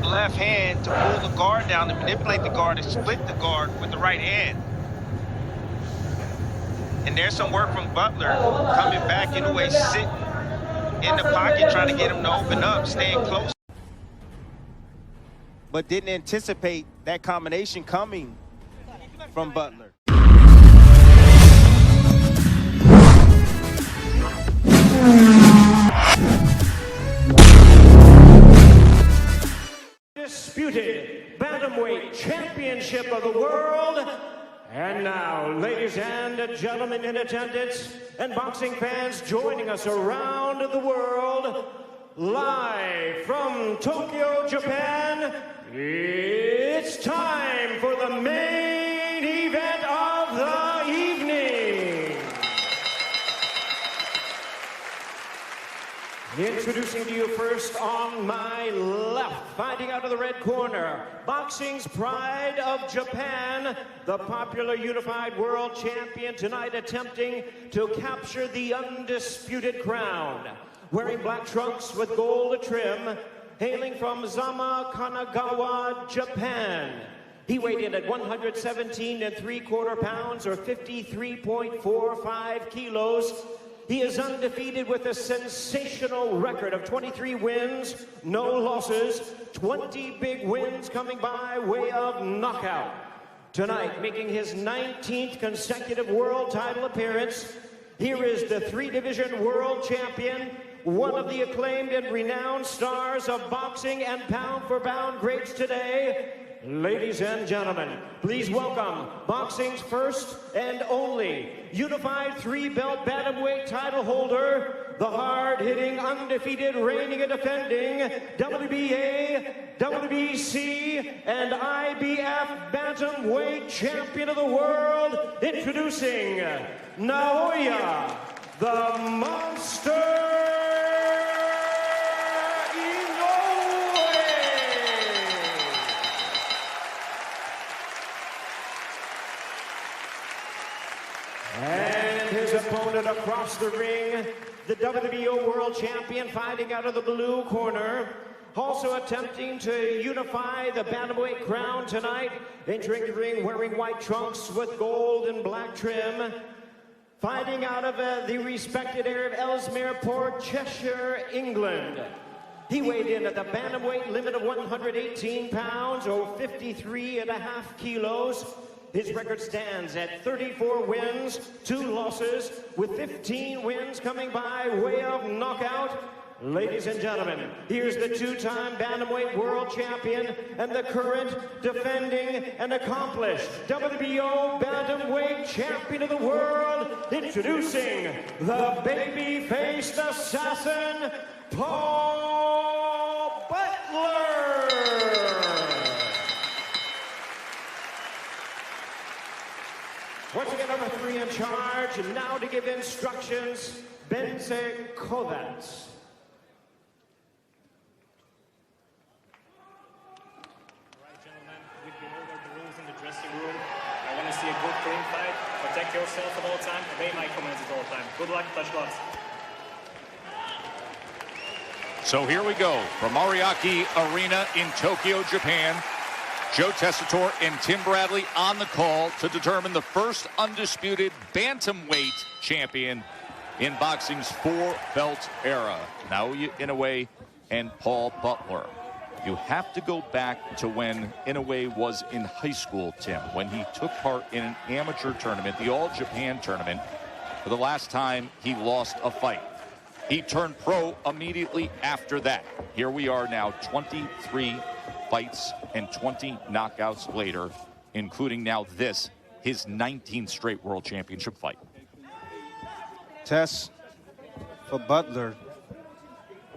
left hand to pull the guard down, to manipulate the guard, and split the guard with the right hand. And there's some work from Butler coming back in a way, sitting in the pocket, trying to get him to open up, staying close. But didn't anticipate that combination coming from Butler. Disputed Bantamweight Championship of the World. And now, ladies and gentlemen in attendance and boxing fans joining us around the world, live from Tokyo, Japan, it's time for the main event of the evening. Introducing to you first on my left, fighting out of the red corner, boxing's pride of Japan, the popular unified world champion, tonight attempting to capture the undisputed crown. Wearing black trunks with gold trim, hailing from Zama, Kanagawa, Japan. He weighed in at 117 3/4 pounds, or 53.45 kilos. He is undefeated with a sensational record of 23 wins, no losses, 20 big wins coming by way of knockout. Tonight, making his 19th consecutive world title appearance, here is the three-division world champion, one of the acclaimed and renowned stars of boxing and pound-for-pound greats today. Ladies and gentlemen, please welcome boxing's first and only unified three-belt bantamweight title holder, the hard-hitting, undefeated, reigning and defending WBA, WBC, and IBF bantamweight champion of the world, introducing Naoya, the Monster. And his opponent across the ring, the WBO World Champion, fighting out of the blue corner, also attempting to unify the bantamweight crown tonight, entering the ring wearing white trunks with gold and black trim, fighting out of the respected area of Ellesmere Port, Cheshire, England. He weighed in at the bantamweight limit of 118 pounds, or 53.5 kilos. His record stands at 34 wins, 2 losses, with 15 wins coming by way of knockout. Ladies and gentlemen, here's the two-time bantamweight world champion and the current defending and accomplished WBO bantamweight champion of the world, introducing the baby-faced assassin, Paul Butler. Once again, number 3 in charge, and now to give instructions, Benze Kovacs. All right, gentlemen, we've been over the rules in the dressing room. I want to see a good, clean fight. Protect yourself at all times. Obey my commands at all times. Good luck, touch gloves. So here we go from Ariake Arena in Tokyo, Japan. Joe Tessitore and Tim Bradley on the call to determine the first undisputed bantamweight champion in boxing's 4-belt era. Naoya Inoue and Paul Butler. You have to go back to when Inoue was in high school, Tim, when he took part in an amateur tournament, the All-Japan tournament, for the last time he lost a fight. He turned pro immediately after that. Here we are now, 23 fights and 20 knockouts later, including now this, his 19th straight world championship fight. Tess, for Butler,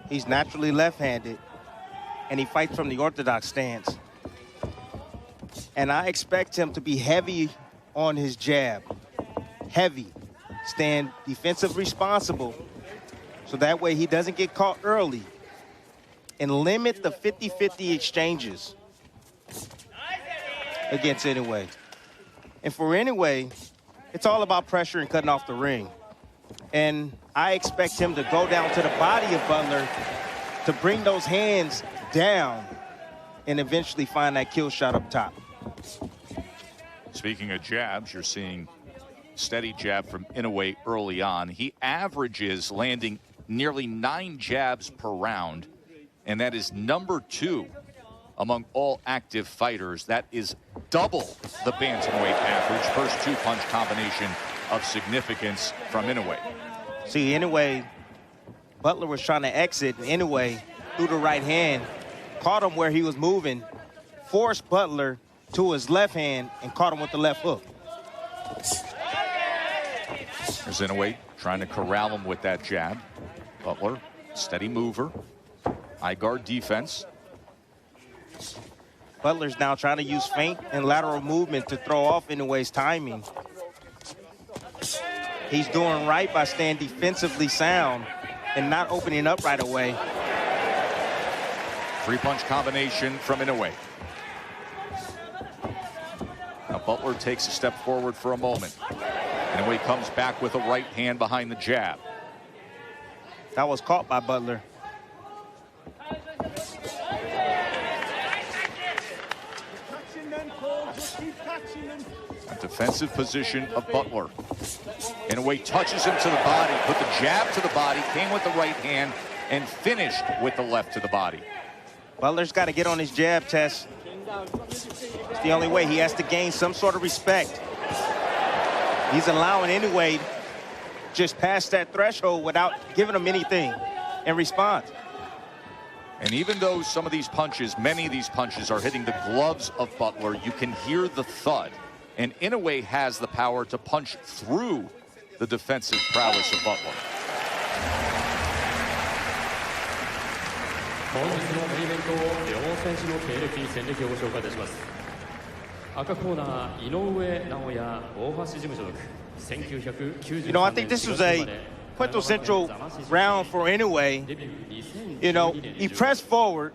he's naturally left-handed, and he fights from the orthodox stance. And I expect him to be heavy on his jab. Heavy. Stand defensive responsible, so that way he doesn't get caught early. And limit the 50-50 exchanges against Inoue. And for Inoue, it's all about pressure and cutting off the ring. And I expect him to go down to the body of Butler to bring those hands down and eventually find that kill shot up top. Speaking of jabs, you're seeing steady jab from Inoue early on. He averages landing nearly 9 jabs per round, and that is #2 among all active fighters. That is double the bantamweight average. First 2-punch combination of significance from Inoue. See, Inoue, Butler was trying to exit, and Inoue threw the right hand, caught him where he was moving, forced Butler to his left hand, and caught him with the left hook. There's Inoue trying to corral him with that jab. Butler, steady mover, high guard defense. Butler's now trying to use feint and lateral movement to throw off Inoue's timing. He's doing right by staying defensively sound and not opening up right away. 3-punch combination from Inoue. Now Butler takes a step forward for a moment. Inoue comes back with a right hand behind the jab. That was caught by Butler. A defensive position of Butler. Inoue touches him to the body, put the jab to the body, came with the right hand, and finished with the left to the body. Butler's got to get on his jab, Tess. It's the only way. He has to gain some sort of respect. He's allowing Inoue just past that threshold without giving him anything in response. And even though some of these punches, many of these punches are hitting the gloves of Butler, you can hear the thud. And Inoue has the power to punch through the defensive prowess of Butler. 本日のメインイベントを両選手の経歴戦歴をご紹介いたします。赤コーナー井上尚弥大橋事務所属 1993 You know, I think this was a quintessential round for Inoue. You know, he pressed forward,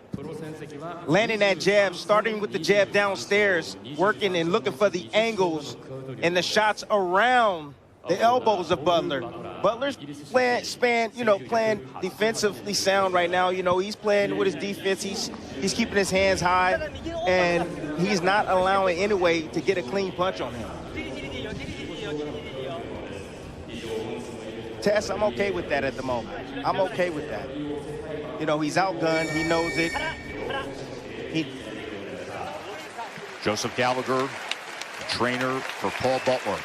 landing that jab, starting with the jab downstairs, working and looking for the angles and the shots around the elbows of Butler. Butler's playing defensively sound right now. You know, he's playing with his defense. He's keeping his hands high, and he's not allowing Inoue to get a clean punch on him. Tess, I'm okay with that at the moment. I'm okay with that. You know, he's outgunned. He knows it. Joseph Gallagher, trainer for Paul Butler.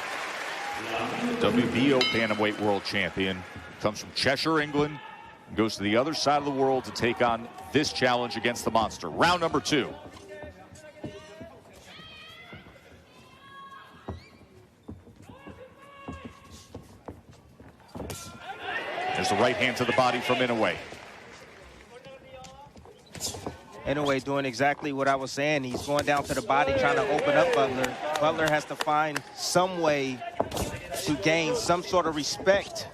WBO bantamweight world champion. Comes from Cheshire, England. Goes to the other side of the world to take on this challenge against the monster. Round number 2. There's the right hand to the body from Inoue. Inoue doing exactly what I was saying. He's going down to the body, trying to open up Butler. Butler has to find some way to gain some sort of respect,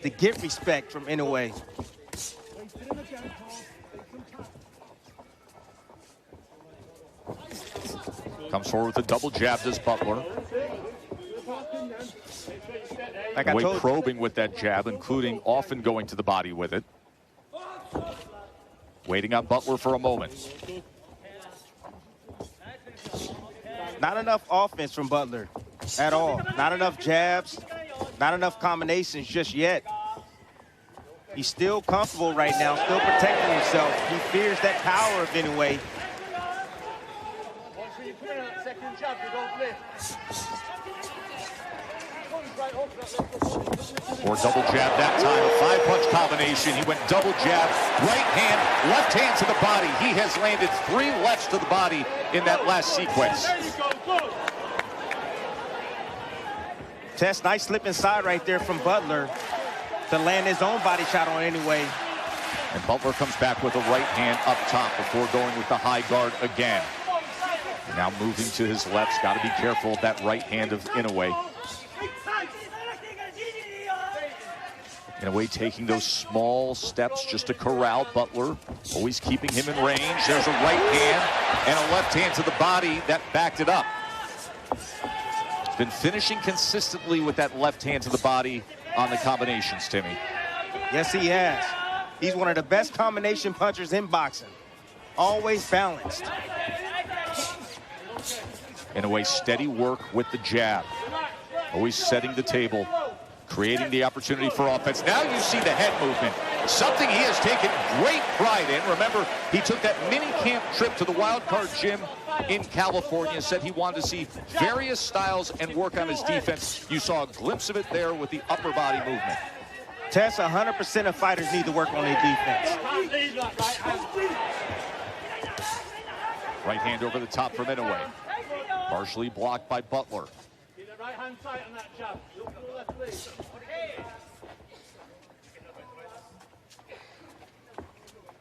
to get respect from Inoue. Comes forward with a double jab, does Butler. Like I told you, probing with that jab, including often going to the body with it. Waiting on Butler for a moment. not enough offense from Butler at all. Not enough jabs, not enough combinations just yet. He's still comfortable right now, still protecting himself. He fears that power of Inoue. Or double jab that time, a 5-punch combination. He went double jab, right hand, left hand to the body. He has landed 3 lefts to the body in that last sequence. Tess, nice slip inside right there from Butler to land his own body shot on Inoue. And Butler comes back with a right hand up top before going with the high guard again. Now moving to his left, got to be careful of that right hand of Inoue. Inoue taking those small steps just to corral Butler, always keeping him in range. There's a right hand and a left hand to the body that backed it up. He's been finishing consistently with that left hand to the body on the combinations, Timmy. Yes, he has. He's one of the best combination punchers in boxing. always balanced. Inoue, steady work with the jab. Always setting the table, creating the opportunity for offense. Now you see the head movement, something he has taken great pride in. Remember, he took that mini camp trip to the Wild Card gym in California, said he wanted to see various styles and work on his defense. You saw a glimpse of it there with the upper body movement. Tess, 100% of fighters need to work on their defense. Right hand over the top from Inoue. Partially blocked by Butler. Right hand tight on that jab. Look to the left leg.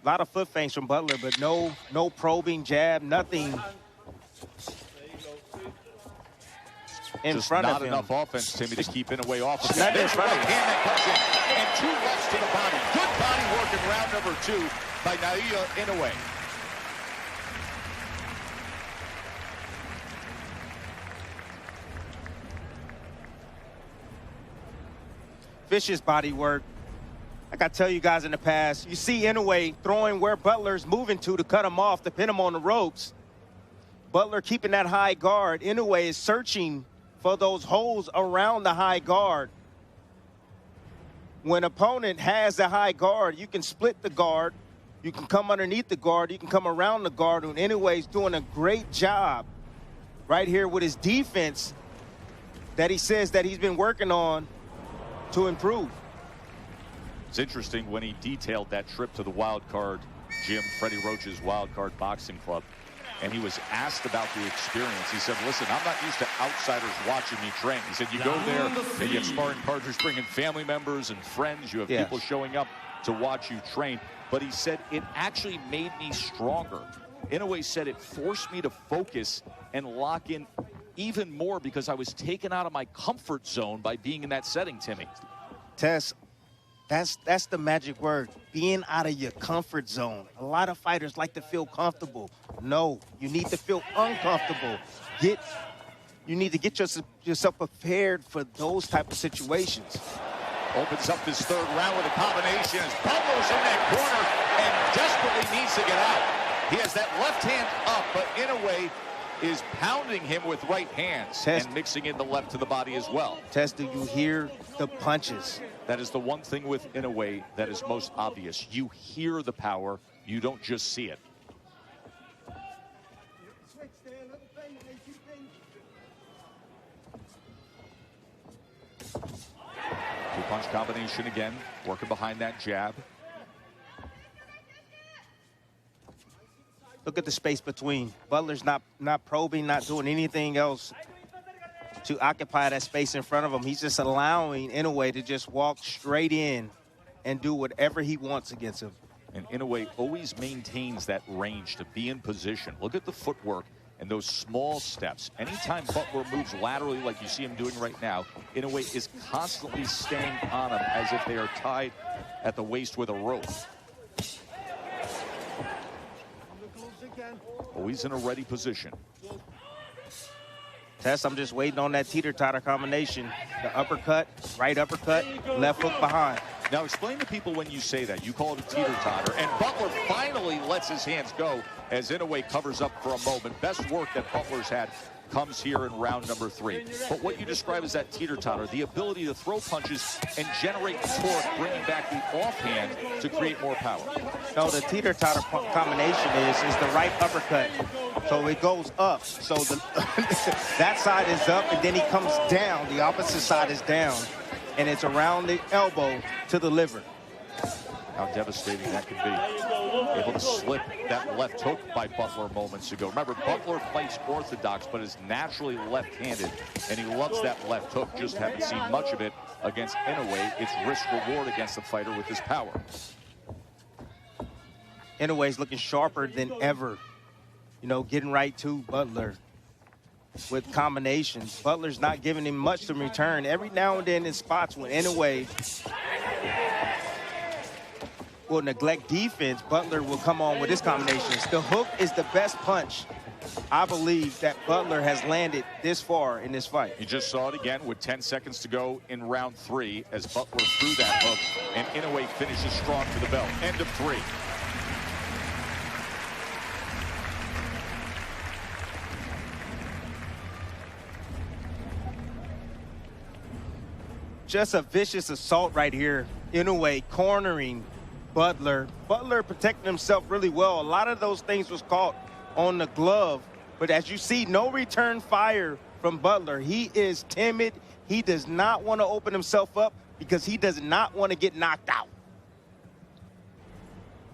A lot of foot feints from Butler, but no probing jab, nothing in just front of not him. enough offense, Timmy, to keep Inoue off of Not that. in front of him. Hand that comes in, and 2 lefts to the body. Good body work in round number 2 by Naoya Inoue. Vicious body work. Like I tell you guys in the past, you see Inoue throwing where Butler's moving to cut him off, to pin him on the ropes. Butler keeping that high guard. Inoue is searching for those holes around the high guard. When opponent has the high guard, you can split the guard. You can come underneath the guard. You can come around the guard. And Inoue's doing a great job right here with his defense that he says that he's been working on to improve. It's interesting when he detailed that trip to the Wild Card gym, Freddie Roach's Wild Card Boxing Club, and he was asked about the experience. He said, listen, I'm not used to outsiders watching me train. He said, you go there, and you have sparring partners bringing family members and friends. You have people showing up to watch you train. But he said, it actually made me stronger. Inoue said it forced me to focus and lock in even more because I was taken out of my comfort zone by being in that setting, Timmy. Tess, that's the magic word, being out of your comfort zone. A lot of fighters like to feel comfortable. No, you need to feel uncomfortable. You need to get yourself prepared for those type of situations. Opens up this 3rd round with a combination as Butler's in that corner and desperately needs to get out. He has that left hand up, but Inoue is pounding him with right hands and mixing in the left to the body as well. Tess, do you hear the punches? That is the one thing with Inoue that is most obvious. You hear the power, you don't just see it. Two-punch combination again, working behind that jab. Look at the space between. Butler's not probing, not doing anything else to occupy that space in front of him. He's just allowing Inoue to just walk straight in and do whatever he wants against him. And Inoue always maintains that range to be in position. Look at the footwork and those small steps. Anytime Butler moves laterally like you see him doing right now, Inoue is constantly staying on him as if they are tied at the waist with a rope. Always in a ready position. Tess, I'm just waiting on that teeter-totter combination. The uppercut, right uppercut, left hook behind. Now explain to people when you say that. You call it a teeter-totter, and Butler finally lets his hands go as Inoue covers up for a moment. Best work that Butler's had comes here in round number 3. But what you describe as that teeter-totter, the ability to throw punches and generate torque, bringing back the offhand to create more power. No, the teeter-totter combination is the right uppercut. So it goes up. So that side is up, and then he comes down. The opposite side is down, and it's around the elbow to the liver. How devastating that can be. Able to slip that left hook by Butler moments ago. Remember, Butler fights orthodox, but is naturally left-handed, and he loves that left hook. Just haven't seen much of it against Inoue. It's risk-reward against the fighter with his power. Inoue's looking sharper than ever. You know, getting right to Butler with combinations. Butler's not giving him much to return. Every now and then in spots when Inoue will neglect defense, Butler will come on with his combinations. The hook is the best punch, I believe, that Butler has landed this far in this fight. You just saw it again with 10 seconds to go in round 3 as Butler threw that hook, and Inoue finishes strong for the belt. End of 3. Just a vicious assault right here. Inoue cornering Butler. Butler protecting himself really well. A lot of those things was caught on the glove. But as you see, no return fire from Butler. He is timid. He does not want to open himself up because he does not want to get knocked out.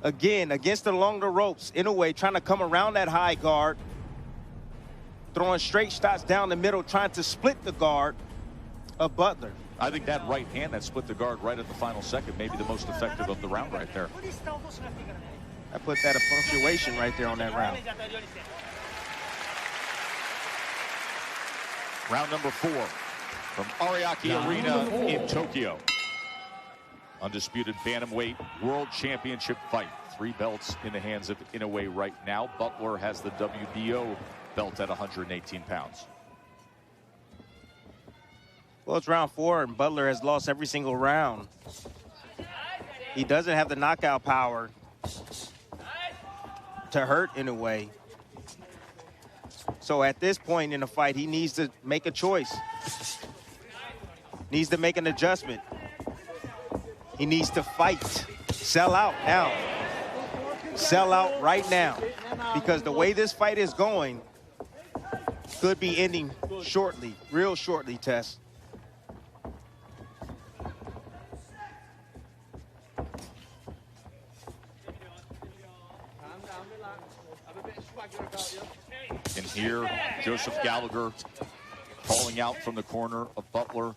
Again, against the longer ropes, Inoue trying to come around that high guard, throwing straight shots down the middle, trying to split the guard of Butler. I think that right hand that split the guard right at the final second may be the most effective of the round right there. I put that a punctuation right there on that round. Round number 4 from Ariake Arena in Tokyo. Undisputed bantamweight world championship fight. 3 belts in the hands of Inoue right now. Butler has the WBO belt at 118 pounds. Well, it's round 4, and Butler has lost every single round. He doesn't have the knockout power to hurt Inoue. So at this point in the fight, he needs to make a choice. Needs to make an adjustment. He needs to fight. Sell out now. Sell out right now. Because the way this fight is going could be ending shortly, real shortly, Tess. And here, Joseph Gallagher calling out from the corner of Butler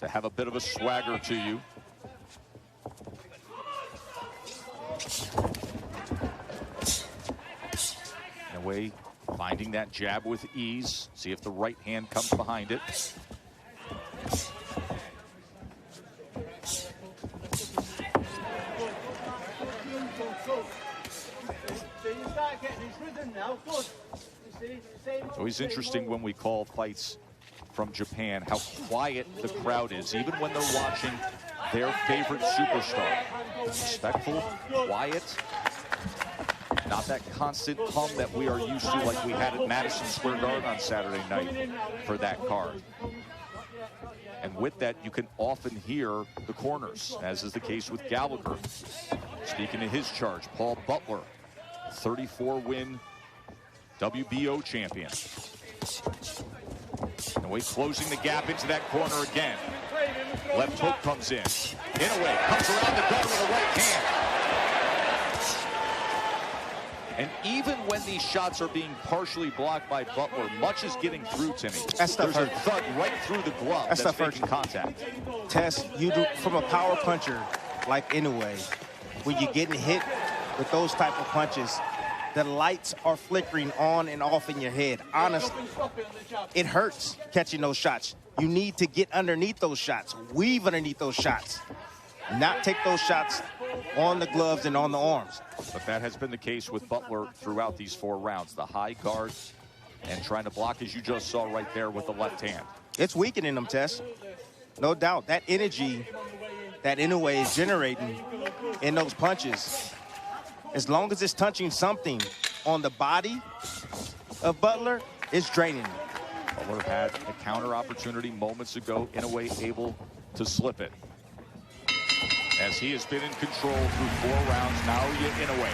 to have a bit of a swagger to you. Inoue finding that jab with ease. See if the right hand comes behind it. It's always interesting when we call fights from Japan how quiet the crowd is, even when they're watching their favorite superstar. Respectful, quiet, not that constant hum that we are used to like we had at Madison Square Garden on Saturday night for that card. And with that, you can often hear the corners, as is the case with Gallagher. Speaking of his charge, Paul Butler, 34-win WBO champion. Inoue closing the gap into that corner again. Left hook comes in. Inoue comes around the guard with a right hand. And even when these shots are being partially blocked by Butler, much is getting through, Timmy. That stuff There's hurts. a thud right through the glove that's making contact. Tess, you do from a power puncher like Inoue, when you're getting hit with those type of punches, the lights are flickering on and off in your head. Honestly, it hurts catching those shots. You need to get underneath those shots, weave underneath those shots, not take those shots on the gloves and on the arms. But that has been the case with Butler throughout these 4 rounds. The high guard and trying to block, as you just saw right there with the left hand. It's weakening them, Tess. No doubt. That energy that Inoue is generating in those punches, as long as it's touching something on the body of Butler, it's draining him. Butler had a counter opportunity moments ago. Inoue able to slip it. As he has been in control through 4 rounds, Naoya Inoue.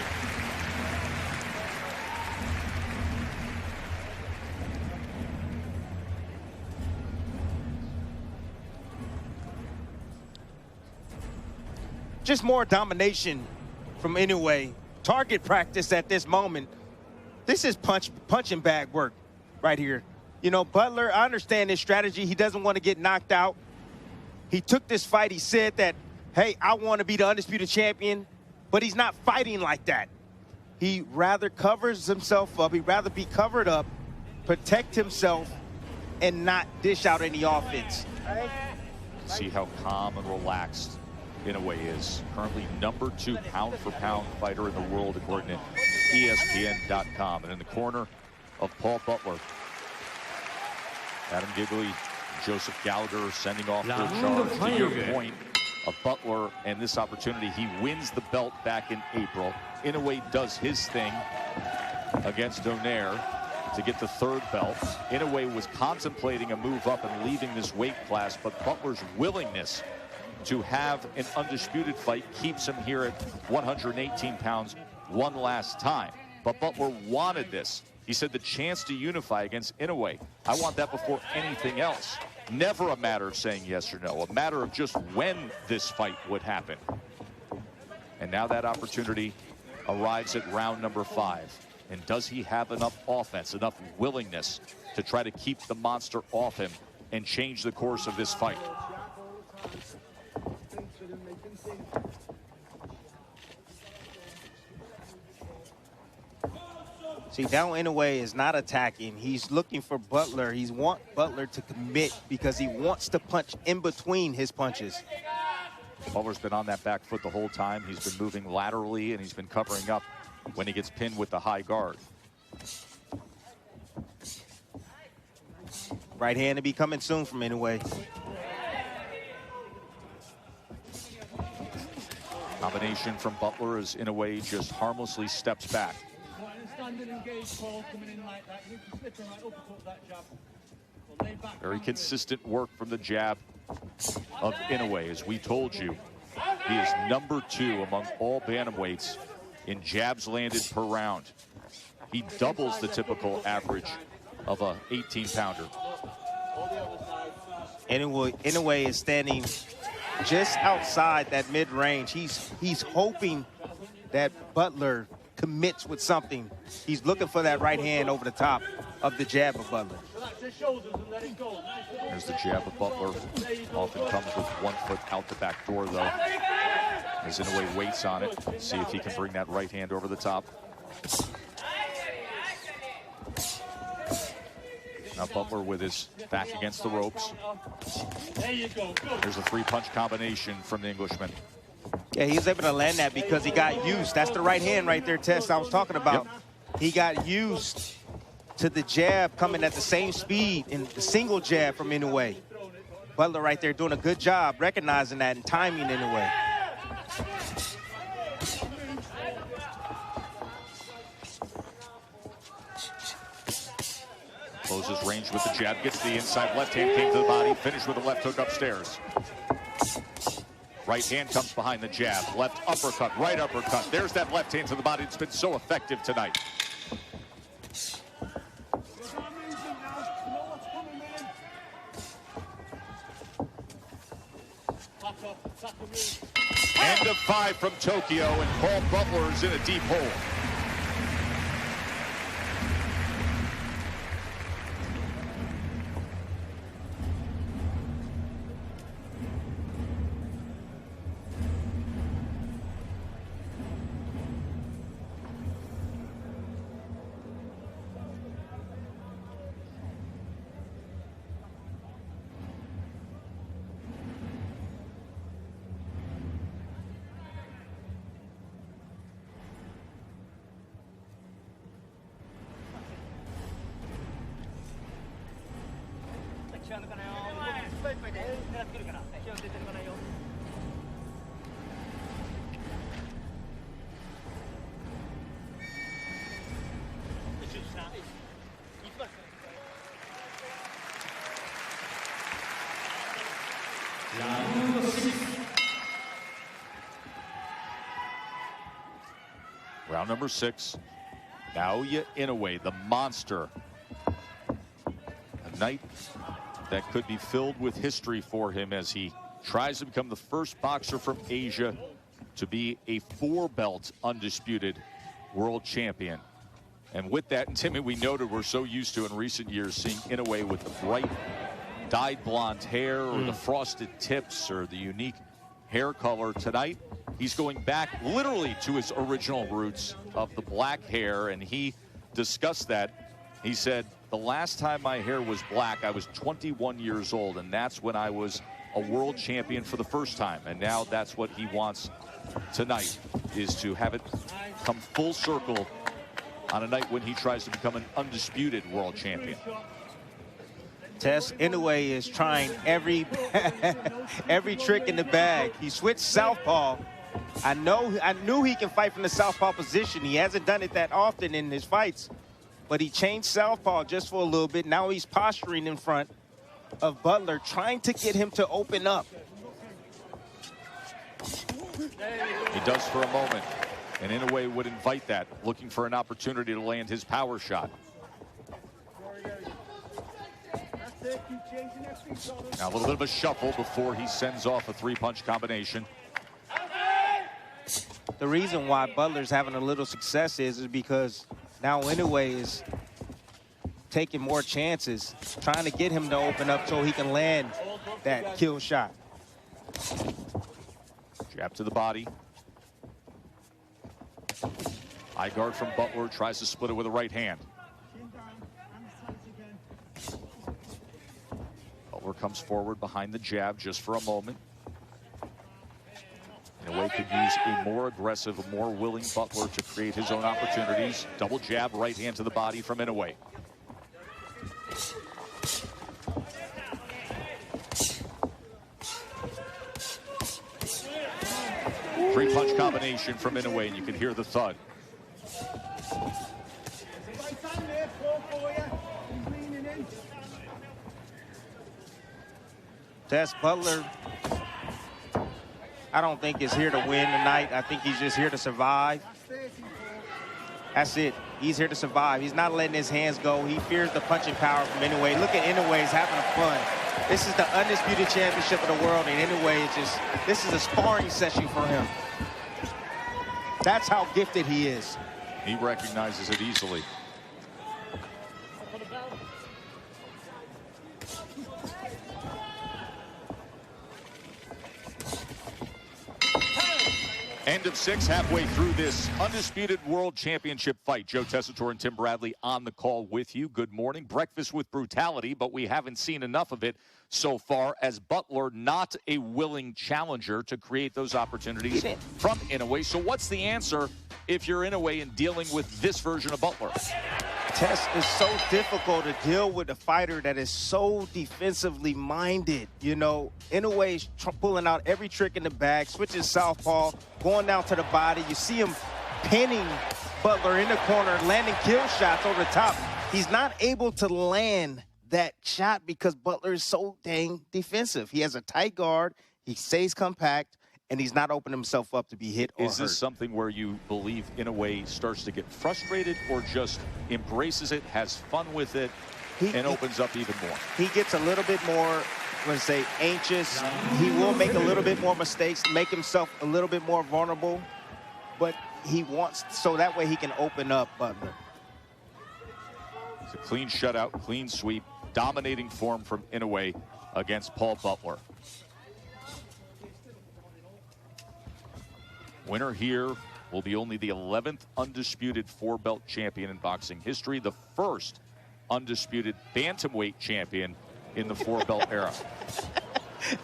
Just more domination from Inoue. Target practice at this moment. This is punching bag work right here. You know, Butler, I understand his strategy. He doesn't want to get knocked out. He took this fight. He said that, hey, I want to be the undisputed champion, but he's not fighting like that. He rather covers himself up. He'd rather be covered up, protect himself, and not dish out any offense. See how calm and relaxed Inoue is. Currently number 2 pound-for-pound fighter in the world, according to ESPN.com. And in the corner of Paul Butler, Adam Gigley, Joseph Gallagher sending off their charge. To your point of Butler and this opportunity, he wins the belt back in April. Inoue does his thing against Donaire. to get the third belt. Inoue was contemplating a move up and leaving this weight class, but Butler's willingness to have an undisputed fight keeps him here at 118 pounds one last time. But Butler wanted this. He said the chance to unify against Inoue, I want that before anything else. Never a matter of saying yes or no, a matter of just when this fight would happen. And now that opportunity arrives at round number 5. And does he have enough offense, enough willingness to try to keep the monster off him and change the course of this fight? See, now Inoue is not attacking. He's looking for Butler. He wants Butler to commit because he wants to punch in between his punches. Butler's been on that back foot the whole time. He's been moving laterally, and he's been covering up when he gets pinned with the high guard. Right hand to be coming soon from Inoue. Combination from Butler as Inoue just harmlessly steps back. Very consistent work from the jab of Inoue. As we told you, he is number 2 among all bantamweights in jabs landed per round. He doubles the typical average of a 18-pounder. Inoue is standing just outside that mid-range. He's hoping that Butler commits with something. He's looking for that right hand over the top of the jab of Butler. There's the jab of Butler. Often comes with one foot out the back door, though. As Inoue waits on it, see if he can bring that right hand over the top. Now Butler with his back against the ropes. There's a 3-punch combination from the Englishman. Yeah, he was able to land that because he got used. That's the right hand right there, Tess, I was talking about. Yep. He got used to the jab coming at the same speed in the single jab from Inoue. Butler right there doing a good job recognizing that and timing Inoue. Closes range with the jab, gets the inside left hand, came to the body, finished with a left hook upstairs. Right hand comes behind the jab, left uppercut, right uppercut. There's that left hand to the body. It's been so effective tonight. End of 5 from Tokyo, and Paul Butler is in a deep hole. Round number 6. Naoya Inoue, the monster. A night that could be filled with history for him as he tries to become the first boxer from Asia to be a 4-belt undisputed world champion. And with that, and Timmy, we noted we're so used to in recent years seeing Inoue with the bright dyed blonde hair or the frosted tips or the unique hair color. Tonight, he's going back literally to his original roots of the black hair, and he discussed that. He said, the last time my hair was black, I was 21 years old, and that's when I was a world champion for the first time. And now that's what he wants tonight, is to have it come full circle on a night when he tries to become an undisputed world champion. Tess, Inoue is trying every trick in the bag. He switched southpaw. I knew he can fight from the southpaw position. He hasn't done it that often in his fights, but he changed southpaw just for a little bit. Now he's posturing in front of Butler, trying to get him to open up. He does for a moment, and Inoue would invite that, looking for an opportunity to land his power shot. Now a little bit of a shuffle before he sends off a three-punch combination. The reason why Butler's having a little success is because now Inoue is taking more chances, trying to get him to open up so he can land that kill shot. Jab to the body. High guard from Butler, tries to split it with a right hand. Butler comes forward behind the jab just for a moment. Inoue could use a more aggressive, more willing Butler to create his own opportunities. Double jab, right hand to the body from Inoue. Three-punch combination from Inoue, and you can hear the thud. Tess Butler, I don't think is here to win tonight. I think he's just here to survive. That's it. He's here to survive. He's not letting his hands go. He fears the punching power from Inoue. Look at Inoue, he's having fun. This is the undisputed championship of the world, and Inoue is just, this is a sparring session for him. That's how gifted he is. He recognizes it easily. End of 6, halfway through this undisputed world championship fight. Joe Tessitore and Tim Bradley on the call with you. Good morning. Breakfast with brutality, but we haven't seen enough of it so far, as Butler not a willing challenger to create those opportunities from Inoue. So what's the answer if you're Inoue in dealing with this version of Butler? Tess, is so difficult to deal with a fighter that is so defensively minded. You know, Inoue is pulling out every trick in the bag, switches southpaw, going down to the body. You see him pinning Butler in the corner, landing kill shots over the top. He's not able to land that shot because Butler is so dang defensive. He has a tight guard, he stays compact, and he's not opening himself up to be hit or hurt. Is this something where you believe Inoue starts to get frustrated, or just embraces it, has fun with it, and opens up even more? He gets a little bit more, let's say, anxious. He will make a little bit more mistakes, make himself a little bit more vulnerable, but he wants, so that way he can open up Butler. It's a clean shutout, clean sweep, dominating form from Inoue against Paul Butler. Winner here will be only the 11th undisputed four-belt champion in boxing history, the first undisputed bantamweight champion in the four-belt era.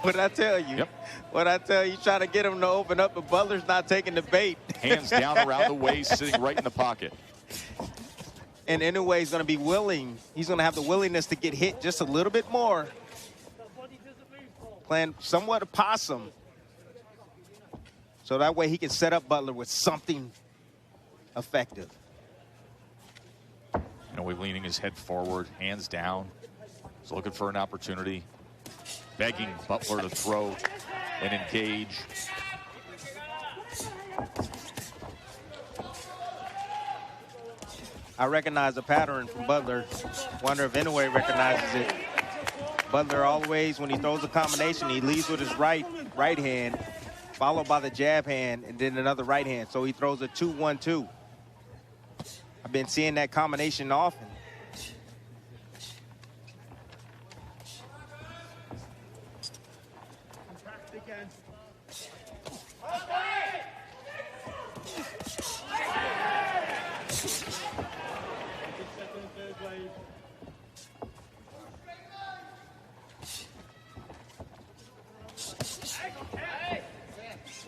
What I tell you? What I tell you, trying to get him to open up, but Butler's not taking the bait. Hands down around the waist, sitting right in the pocket. And Inoue's going to be willing. He's going to have the willingness to get hit just a little bit more. Playing somewhat a possum. So that way he can set up Butler with something effective. Inoue leaning his head forward, hands down. He's looking for an opportunity. Begging Butler to throw and engage. I recognize the pattern from Butler. Wonder if Inoue recognizes it. Butler always, when he throws a combination, he leads with his right hand, followed by the jab hand, and then another right hand. So he throws a 2-1-2. I've been seeing that combination often.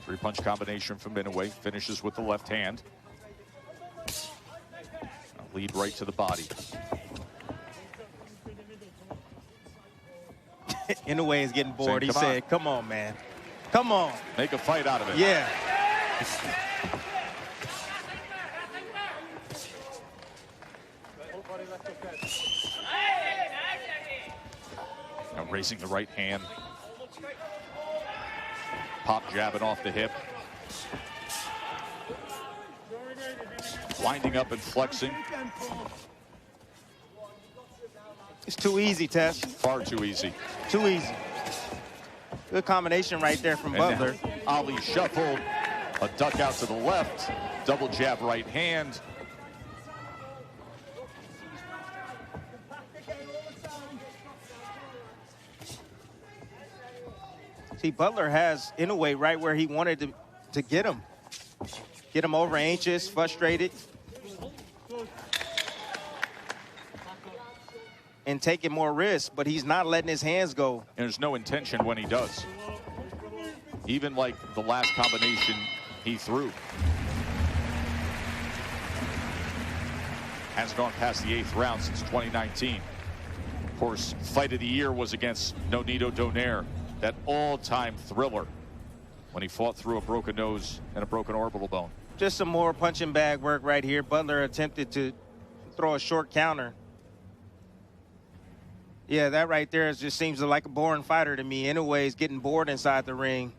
Three-punch combination from Inoue, finishes with the left hand. Lead right to the body. Inoue is getting bored. He said, come on, man. Come on. Make a fight out of it. Yeah. Now raising the right hand. Pop jabbing off the hip. Winding up and flexing. It's too easy, Tess. Far too easy. Too easy. Good combination right there from And Butler. now Ali shuffled. A duck out to the left. Double jab right hand. See, Butler has Inoue right where he wanted to get him. Get him over anxious, frustrated. And taking more risks, but he's not letting his hands go. And there's no intention when he does. Even like the last combination he threw. Hasn't gone past the 8th round since 2019. Of course, fight of the year was against Nonito Donaire. That all-time thriller when he fought through a broken nose and a broken orbital bone. Just some more punching bag work right here. Butler attempted to throw a short counter. Yeah, that right there just seems like a boring fighter to me. Inoue is getting bored inside the ring.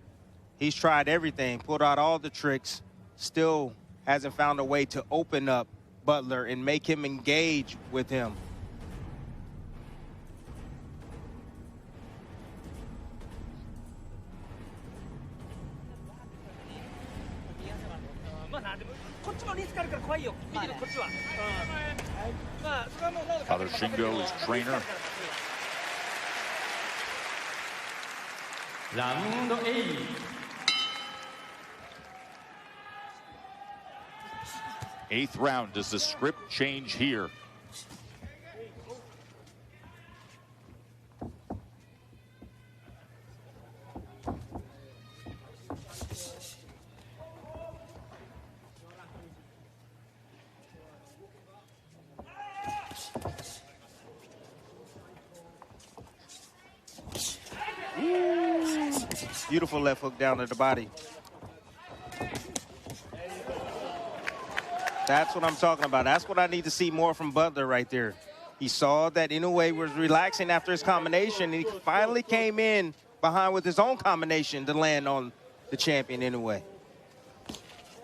He's tried everything, pulled out all the tricks, still hasn't found a way to open up Butler and make him engage with him. Father Shingo is trainer. Round 8. Eighth round. Does the script change here? Beautiful left hook down to the body. That's what I'm talking about. That's what I need to see more from Butler right there. He saw that Inoue was relaxing after his combination, and he finally came in behind with his own combination to land on the champion Inoue.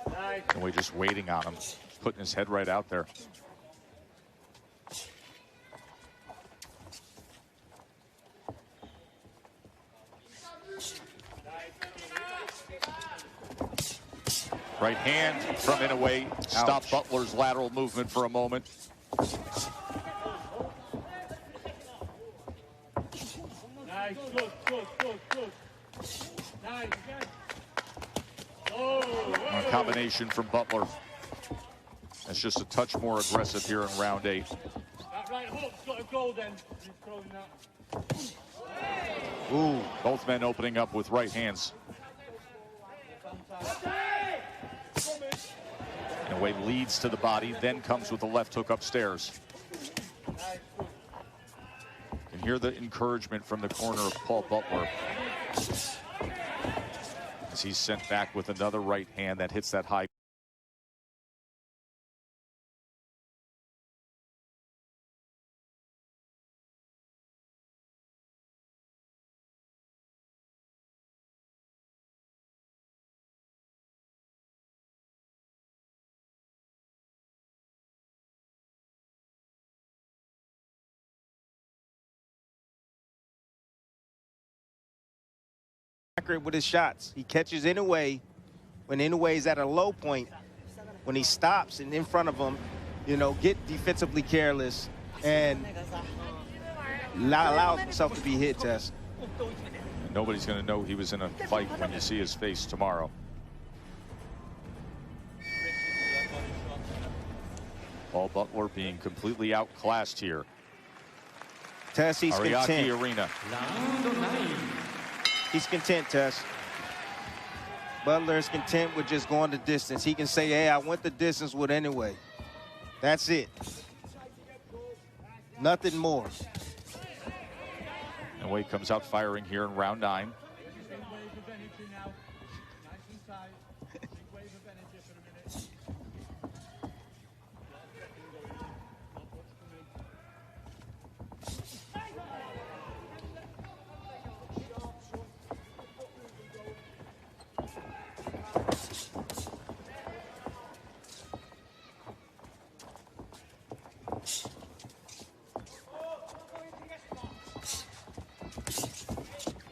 Inoue just waiting on him, putting his head right out there. Right hand from Inoue. Stop Butler's lateral movement for a moment. Nice, good. Nice, again. Oh, A combination from Butler. That's just a touch more aggressive here in round 8. that right hook's got to go then. He's throwing that. Ooh, both men opening up with right hands. Inoue leads to the body, then comes with the left hook upstairs. You can hear the encouragement from the corner of Paul Butler as he's sent back with another right hand that hits that high. Accurate with his shots. He catches Inoue when Inoue is at a low point. When he stops and in front of him, you know, get defensively careless and allows himself to be hit, Tess. Nobody's going to know he was in a fight when you see his face tomorrow. Paul Butler being completely outclassed here. Tess, he's Ariake content. Arena. Round 9. He's content, Tess. Butler is content with just going the distance. He can say, hey, I went the distance with Inoue. That's it. Nothing more. Inoue comes out firing here in round 9. Big wave of energy now. Nice and tight. Big wave of energy for a minute.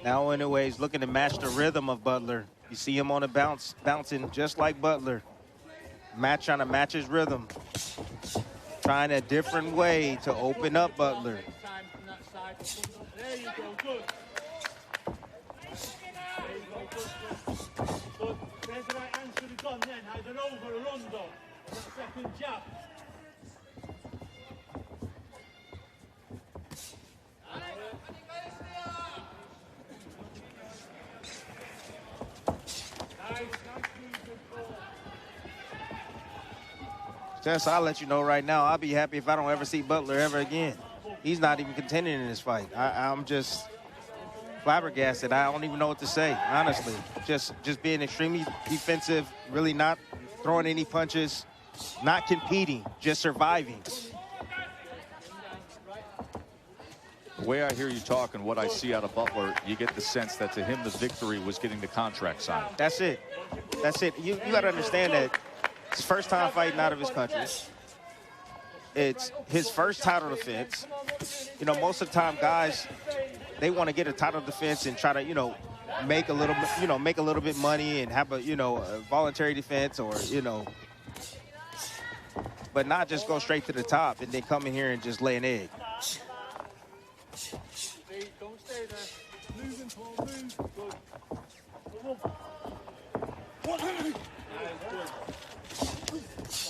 Now Inoue is looking to match the rhythm of Butler. You see him on the bounce, bouncing just like Butler. Trying to match his rhythm. Trying a different way to open up Butler. Time from that side. There you go, good. There you go, good. Good. There's the right hand should have gone then. Either over or under. That second jab. Jess, I'll let you know right now, I'll be happy if I don't ever see Butler ever again. He's not even contending in this fight. I'm just flabbergasted. I don't even know what to say, honestly. Just being extremely defensive, really not throwing any punches, not competing, just surviving. The way I hear you talk and what I see out of Butler, you get the sense that to him the victory was getting the contract signed. That's it. That's it. You got to understand that it's his first time fighting out of his country. It's his first title defense. You know, most of the time guys, they want to get a title defense and try to, make a little bit money and have a voluntary defense, or but not just go straight to the top and then come in here and just lay an egg. Don't stay there. Moving forward, move. Good.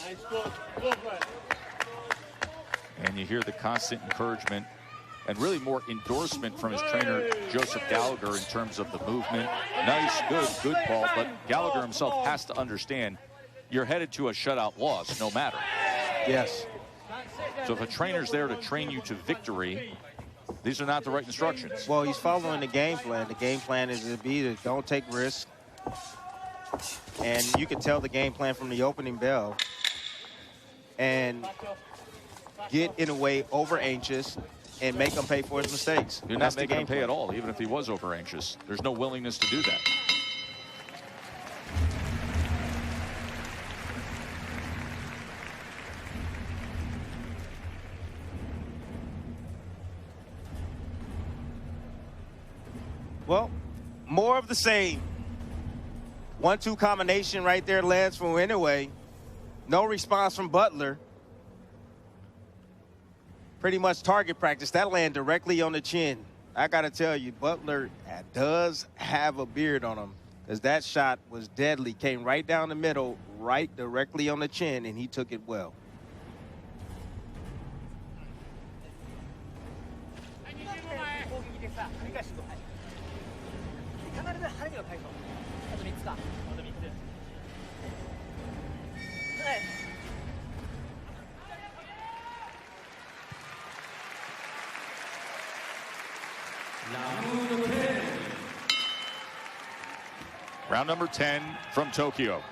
Nice, good. Lovely. And you hear the constant encouragement and really more endorsement from his trainer, Joseph Gallagher, in terms of the movement. Nice, good Paul, but Gallagher himself has to understand you're headed to a shutout loss no matter. Yes. So if a trainer's there to train you to victory, these are not the right instructions. Well, he's following the game plan. The game plan is to be to don't take risks. And you can tell the game plan from the opening bell. And get in a way over anxious and make him pay for his mistakes. You're not making him pay at all, even if he was over anxious. There's no willingness to do that. Well, more of the same. 1-2 combination right there lands from Inoue. No response from Butler. Pretty much target practice. That land directly on the chin. I got to tell you, Butler does have a beard on him, because that shot was deadly. Came right down the middle, right directly on the chin, and he took it well. Round number 10 from Tokyo.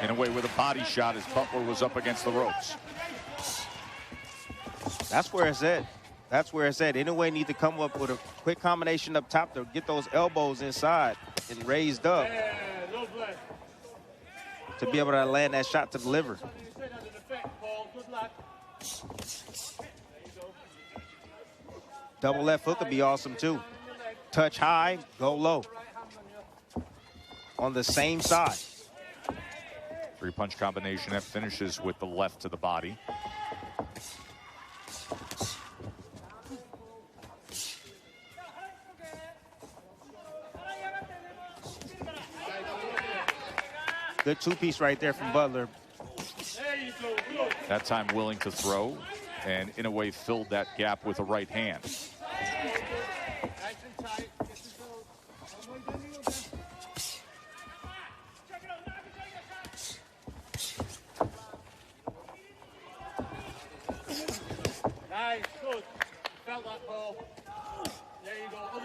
Inoue with a body shot as Butler was up against the ropes. That's where it's at. That's where it's at. Inoue need to come up with a quick combination up top to get those elbows inside and raised up to be able to land that shot to deliver. Double left hook would be awesome too. Touch high, go low. On the same side. Three-punch combination that finishes with the left to the body. Good two-piece right there from Butler. That time willing to throw, and Inoue filled that gap with a right hand.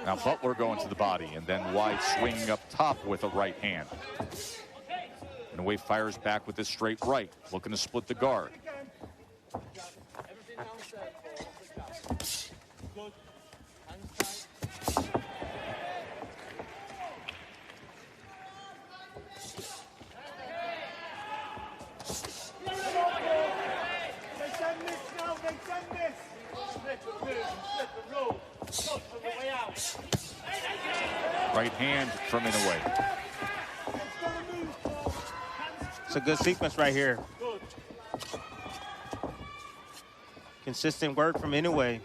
Now Butler going to the body, and then wide swinging up top with a right hand. Inoue fires back with this straight right, looking to split the guard. Right hand from Inoue. It's a good sequence right here. Consistent work from Inoue.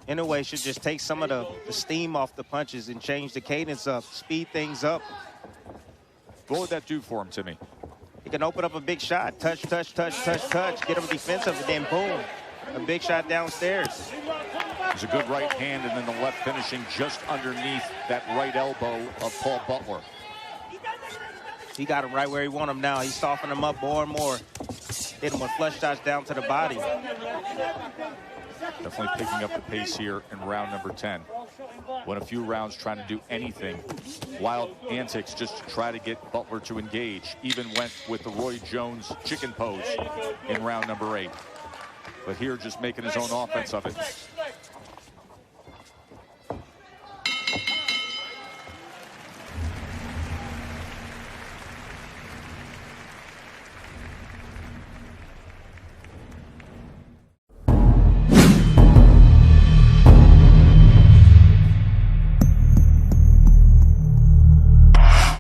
Inoue should just take some of the steam off the punches and change the cadence up, speed things up. What would that do for him, Timmy? He can open up a big shot. Touch, touch, touch, touch, touch. Get him defensive, and then boom. A big shot downstairs. There's a good right hand, and then the left finishing just underneath that right elbow of Paul Butler. He got him right where he want him now. He's softening him up more and more. Hit him with flush shots down to the body. Definitely picking up the pace here in round number 10. Went a few rounds trying to do anything. Wild antics just to try to get Butler to engage. Even went with the Roy Jones chicken pose in round number 8. But here just making his own offense of it.